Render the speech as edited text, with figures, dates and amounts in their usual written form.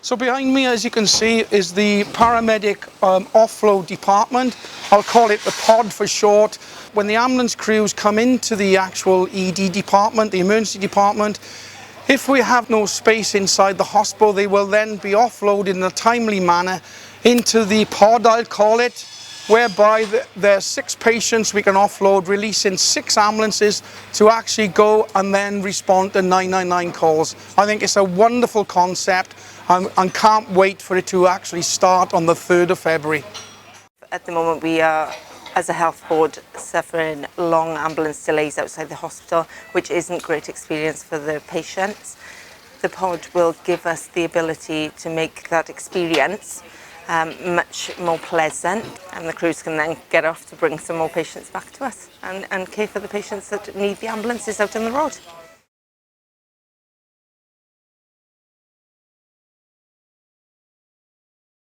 So behind me, as you can see, is the paramedic offload department. I'll call it the pod for short. When the ambulance crews come into the actual ED department, the emergency department, if we have no space inside the hospital, they will then be offloaded in a timely manner into the pod, I'll call it, whereby there's 6 patients we can offload, releasing 6 ambulances to actually go and then respond to 999 calls. I think it's a wonderful concept and can't wait for it to actually start on the 3rd of February. At the moment we are, as a health board, suffering long ambulance delays outside the hospital, which isn't great experience for the patients. The pod will give us the ability to make that experience much more pleasant, and the crews can then get off to bring some more patients back to us and care for the patients that need the ambulances out on the road.